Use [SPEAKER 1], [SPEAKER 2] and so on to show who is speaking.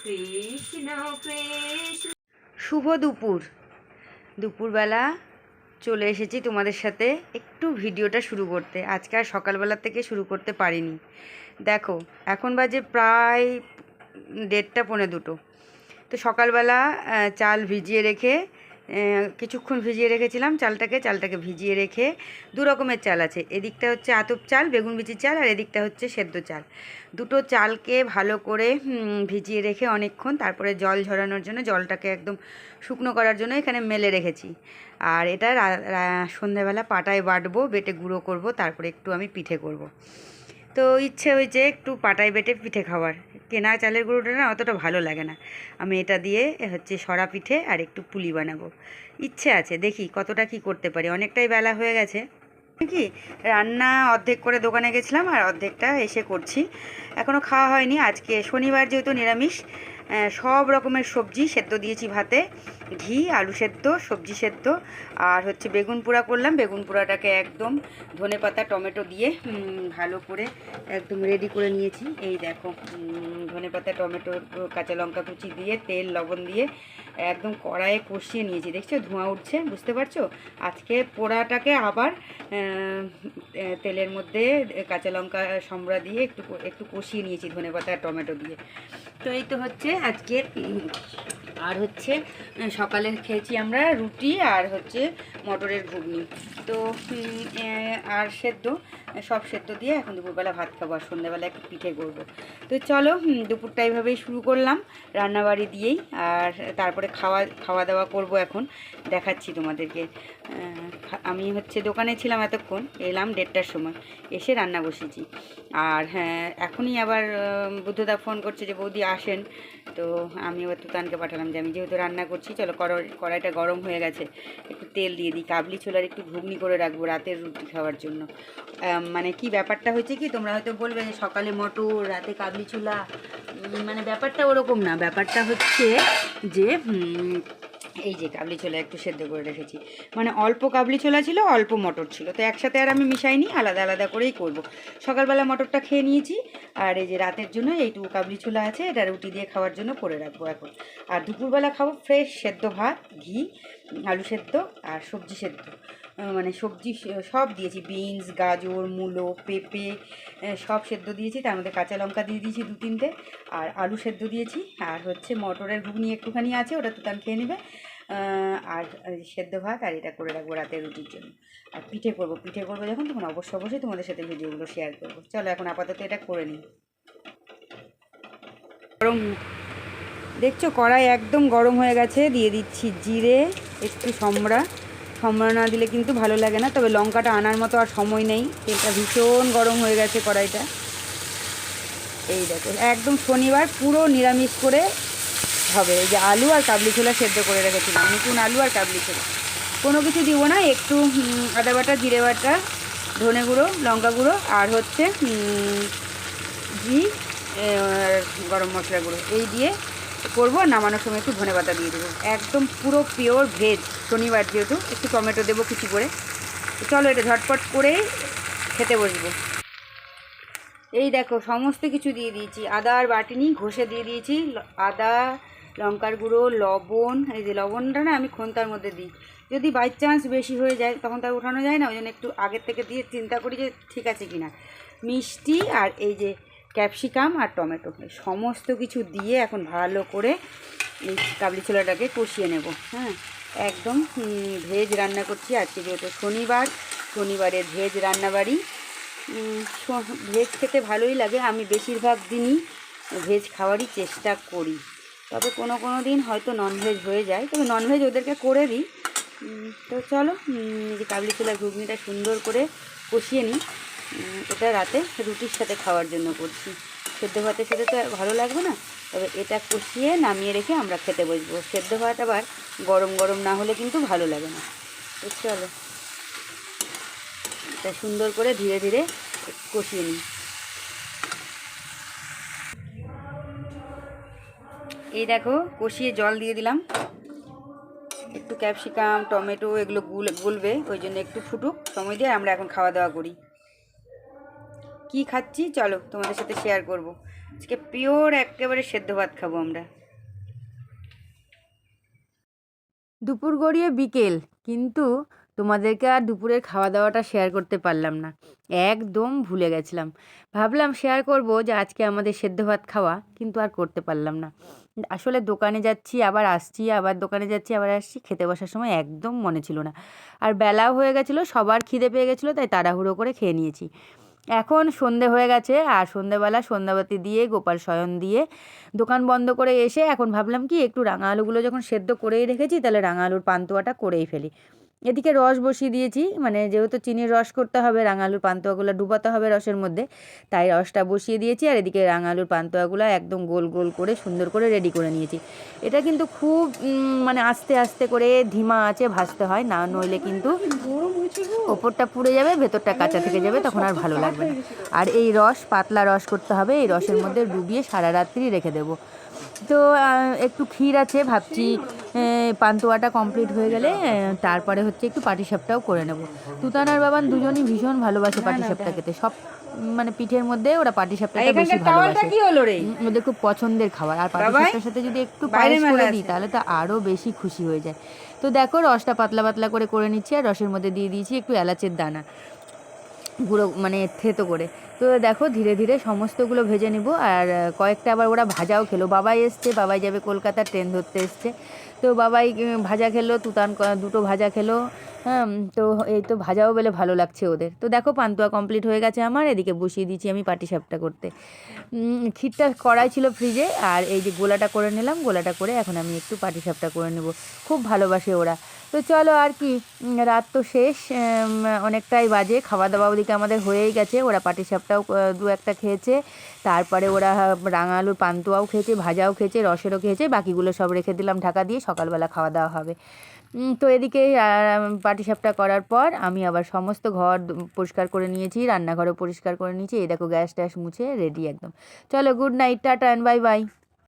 [SPEAKER 1] কৃষ্ণ কৃষ্ণ। শুভ দুপুরবেলা চলে এসেছি তোমাদের সাথে একটু ভিডিওটা শুরু করতে। আজকে আর সকালবেলা থেকে শুরু করতে পারিনি। দেখো এখন বাজে প্রায় 1:30 পৌনে 2। তো সকালবেলা চাল ভিজিয়ে রেখে কিছুক্ষণ ভিজিয়ে রেখেছিলাম চালটাকে ভিজিয়ে রেখে দু রকমের চাল আছে। এদিকটা হচ্ছে আতপ চাল, বেগুন বিচির চাল, আর এদিকটা হচ্ছে সেদ্ধ চাল। দুটো চালকে ভালো করে ভিজিয়ে রেখে অনেকক্ষণ তারপরে জল ঝরানোর জন্য, জলটাকে একদম শুকনো করার জন্য এখানে মেলে রেখেছি। আর এটা সন্ধ্যাবেলা পাটায় বাটবো, বেটে গুঁড়ো করব, তারপরে একটু আমি পিঠে করব। তো ইচ্ছে হয়েছে একটু পাটায় বেটে পিঠে খাওয়ার। কেনা চালের গুঁড়োটা না অতটা ভালো লাগে না। আমি এটা দিয়ে হচ্ছে সরা পিঠে আর একটু পুলি বানাবো। ইচ্ছে আছে, দেখি কতটা কি করতে পারি। অনেকটাই বেলা হয়ে গেছে। কি রান্না অর্ধেক করে দোকানে গেছিলাম আর অর্ধেকটা এসে করছি। এখনও খাওয়া হয়নি। আজকে শনিবার যেহেতু নিরামিষ, সব রকমের সবজি সেদ্ধ দিয়েছি ভাতে, ঘি, আলু সেদ্ধ, সবজি সেদ্ধ, আর হচ্ছে বেগুন পোড়া করলাম। বেগুন পোড়াটাকে একদম ধনেপাতা টমেটো দিয়ে ভালো করে একদম রেডি করে নিয়েছি। এই দেখো, ধনেপাতা টমেটো কাঁচা লঙ্কা কুচি দিয়ে তেল লবণ দিয়ে একদম কড়াইয়ে কষিয়ে নিয়েছি। দেখছো ধোঁয়া উঠছে, বুঝতে পারছো? আজকে পোড়াটাকে আবার তেলের মধ্যে কাঁচা লঙ্কা সম্বরা দিয়ে একটু একটু কষিয়ে নিয়েছি ধনেপাতা আর টমেটো দিয়ে। তো এই তো হচ্ছে আজকে। আর হচ্ছে সকালে খেয়েছি আমরা রুটি আর হচ্ছে মটরের ঘুগনি। তো আর সব সেদ্ধ দিয়ে এখন দুপুরবেলা ভাত খাবো, আর সন্ধ্যাবেলা একটু পিঠে করবো। তো চলো দুপুরটা এইভাবেই শুরু করলাম রান্নাবাড়ি দিয়েই। আর তারপরে খাওয়া দাওয়া করব। এখন দেখাচ্ছি তোমাদেরকে। আমি হচ্ছে দোকানে ছিলাম এতক্ষণ, এলাম 1:30টার সময়, এসে রান্না বসেছি। আর হ্যাঁ, এখনই আবার বুদ্ধদা ফোন করছে যে বৌদি আসেন। তো আমি এবার তুতানকে পাঠালাম যে আমি যেহেতু রান্না করছি, চলো কড়াইটা গরম হয়ে গেছে, একটু তেল দিয়ে দিই। কাবলি ছোলার একটু ঘুগনি করে রাখবো রাতের রুটি খাওয়ার জন্য। মানে কি ব্যাপারটা হয়েছে কি, তোমরা হয়তো বলবে যে সকালে মটর রাতে কাবলি ছোলা, মানে ব্যাপারটা ওরকম না। ব্যাপারটা হচ্ছে যে এই যে কাবলি ছোলা একটু সেদ্ধ করে রেখেছি, মানে অল্প কাবলি ছোলা ছিল, অল্প মটর ছিল, তো একসাথে আর আমি মিশাইনি, আলাদা আলাদা করেই করব। সকালবেলা মটরটা খেয়ে নিয়েছি, আর এই যে রাতের জন্য এইটুকু কাবলি ছোলা আছে, এটা রুটি দিয়ে খাওয়ার জন্য করে রাখবো এখন। আর দুপুরবেলা খাবো ফ্রেশ সেদ্ধ ভাত, ঘি, আলু সেদ্ধ আর সবজি সেদ্ধ। মানে সবজি সব দিয়েছি, বিনস, গাজর, মূলো, পেঁপে সব সেদ্ধ দিয়েছি। তার মধ্যে কাঁচা লঙ্কা দিয়ে দিয়েছি 2-3টে, আর আলু সেদ্ধ দিয়েছি। আর হচ্ছে মটরের ঘুগনি একটুখানি আছে, ওটা তুতান খেয়ে নেবে। আর সেদ্ধ ভাত, আর এটা করে রাখবো রাতের রুটির জন্য। আর পিঠে করবো যখন, তখন অবশ্যই তোমাদের সাথে ভিডিওগুলো শেয়ার করবো। চলো এখন আপাতত এটা করে নিই। গরম দেখছো, কড়াই একদম গরম হয়ে গেছে। দিয়ে দিচ্ছি জিরে, একটু সম্বরা না দিলে কিন্তু ভালো লাগে না, তবে লঙ্কাটা আনার মতো আর সময় নেই। তেলটা ভীষণ গরম হয়ে গেছে কড়াইটা। এই দেখো, একদম শনিবার পুরো নিরামিষ করে হবে। এই যে আলু আর কাবলি ছোলা সেদ্ধ করে রেখেছিলাম, নতুন আলু আর কাবলি ছোলা, কোনো কিছু দিব না। একটু আদা বাটা, জিরে বাটা, ধনে গুঁড়ো, লঙ্কা গুঁড়ো, আর হচ্ছে ঘি, গরম মশলা গুঁড়ো, এই দিয়ে করবো। নামানোর সময় একটু ধনে পাতা দিয়ে দেবো। একদম পুরো পিওর ভেজ, শনিবার যেহেতু একটু টমেটো দেবো কিছু করে। চলো এটা ঝটপট করেই খেতে বসবো। এই দেখো সমস্ত কিছু দিয়ে দিয়েছি, আদা আর বাটিনি ঘষে দিয়ে দিয়েছি, আদা, লঙ্কার গুঁড়ো, লবণ। এই যে লবণটা না আমি খন্তার মধ্যে দিই, যদি বাই চান্স বেশি হয়ে যায় তখন তার উঠানো যায় না, ওই জন্য একটু আগের থেকে দিয়ে চিন্তা করি যে ঠিক আছে কি না। মিষ্টি, আর এই যে ক্যাপসিকাম আর টমেটো, সমস্ত কিছু দিয়ে এখন ভালো করে এই কাবলি ছোলাটাকে কষিয়ে নেব। হ্যাঁ, একদম ভেজ রান্না করছি আজকে, যেহেতু শনিবারের ভেজ রান্নাবাড়ি। ভেজ খেতে ভালোই লাগে, আমি বেশিরভাগ দিনই ভেজ খাওয়ারই চেষ্টা করি, তবে কোনো দিন হয়তো ননভেজ হয়ে যায়, তবে ননভেজ ওদেরকে করে দিই। তো চলো যে কাবলি ছোলার ঘুগনিটা সুন্দর করে কষিয়ে নিই। এটা রাতে রুটির সাথে খাওয়ার জন্য করছি, সেদ্ধ ভাতের সাথে তো ভালো লাগবে না, তবে এটা কষিয়ে নামিয়ে রেখে আমরা খেতে বসবো। সেদ্ধ ভাত আবার গরম গরম না হলে কিন্তু ভালো লাগে না। তো চলো এটা সুন্দর করে ধীরে ধীরে কষিয়ে নিই। এই দেখো কষিয়ে জল দিয়ে দিলাম, একটু ক্যাপসিকাম টমেটো এগুলো গুলবে, ওই জন্য একটু ফুটুক সময় দিয়ে আমরা এখন খাওয়া দাওয়া করি। কি খাচ্ছি চলো তোমাদের সাথে শেয়ার করব। আজকে পিওর একেবারে সেদ্ধ ভাত খাবো আমরা। দুপুর গড়িয়ে বিকেল, কিন্তু তোমাদেরকে আর দুপুরের খাওয়া দাওয়াটা শেয়ার করতে পারলাম না, একদম ভুলে গেছিলাম। ভাবলাম শেয়ার করব যে আজকে আমাদের সেদ্ধ ভাত খাওয়া, কিন্তু আর করতে পারলাম না। আসলে দোকানে যাচ্ছি আবার আসছি, আবার দোকানে যাচ্ছি আবার আসছি, খেতে বসার সময় একদম মনে ছিল না। আর বেলাও হয়ে গেছিলো, সবার খিদে পেয়ে গেছিলো, তাই তাড়াহুড়ো করে খেয়ে নিয়েছি। এখন সন্ধে হয়ে গেছে, আর সন্ধেবেলা সন্ধ্যাবাতি দিয়ে গোপাল শয়ন দিয়ে দোকান বন্ধ করে এসে এখন ভাবলাম কি একটু রাঙা আলুগুলো যখন সেদ্ধ করেই রেখেছি, তাহলে রাঙা আলুর পান্তুয়াটা করেই ফেলি। এদিকে রস বসিয়ে দিয়েছি, মানে যেহেতু চিনির রস করতে হবে, রাঙা আলুর পান্তুয়াগুলো ডুবাতে হবে রসের মধ্যে, তাই রসটা বসিয়ে দিয়েছি। আর এদিকে রাঙা আলুর পান্তুয়াগুলো একদম গোল গোল করে সুন্দর করে রেডি করে নিয়েছি। এটা কিন্তু খুব মানে আস্তে আস্তে করে ধিমা আঁচে ভাজতে হয়, না নইলে কিন্তু ওপরটা পুড়ে যাবে, ভেতরটা কাঁচা থেকে যাবে, তখন আর ভালো লাগবে না। আর এই রস পাতলা রস করতে হবে, এই রসের মধ্যে ডুবিয়ে সারা রাত্রি রেখে দেবো। তো একটু ক্ষীর আছে, ভাবছি পান্তুয়াটা কমপ্লিট হয়ে গেলে তারপরে হচ্ছে একটু পাটিসাপটাও করে নেব। তুতান আর বাবান দুজনই ভীষণ ভালোবাসে পাটিসাপটা খেতে, সব মানে পিঠের মধ্যে ওরা পাটিসাপটাটা বেশি ভালোবাসে, ওদের খুব পছন্দের খাবার। আর পাটিসাপটার সাথে যদি একটু পায়েস করে দিই তাহলে তো আরও বেশি খুশি হয়ে যায়। তো দেখো রসটা পাতলা পাতলা করে নিচ্ছি, আর রসের মধ্যে দিয়ে দিয়েছি একটু এলাচের দানা গুঁড়ো, মানে থেতো করে। তো দেখো ধীরে ধীরে সমস্তগুলো ভেজে নিব। আর কয়েকটা আবার ওরা ভাজাও খেলো, বাবাই এসছে, বাবাই যাবে কলকাতা, ট্রেন ধরতে এসছে, তো বাবাই ভাজা খেলো, তুতান দুটো ভাজা খেলো। হ্যাঁ, তো এই তো ভাজাও বেলে ভালো লাগছে ওদের। তো দেখো পান্তুয়া কমপ্লিট হয়ে গেছে আমার, এদিকে বসিয়ে দিয়েছি আমি পাটিসাপটা করতে। ক্ষীরটা কড়াই ছিল ফ্রিজে, আর এই যে গোলাটা করে নিলাম, গোলাটা করে এখন আমি একটু পাটিসাপটা করে নেব, খুব ভালোবাসে ওরা। তো চলো আর কি, রাত তো শেষ, অনেকটাই বাজে, খাওয়া দাওয়া ওদিকে আমাদের হয়েই গেছে। ওরা পাটিসাপটাও দু একটা খেয়েছে, তারপরে ওরা রাঙা আলুর পান্তুয়াও খেয়েছে, ভাজাও খেয়েছে, রসেরও খেয়েছে, বাকিগুলো সব রেখে দিলাম ঢাকা দিয়ে, সকালবেলা খাওয়া দাওয়া হবে। তো এদিকে পাটিসাপটা করার পর আমি আবার সমস্ত ঘর পরিষ্কার করে নিয়েছি, রান্নাঘরও পরিষ্কার করে নিয়েছি, এই দেখো গ্যাস ট্যাস মুছে রেডি একদম। চলো good night, tata and bye bye.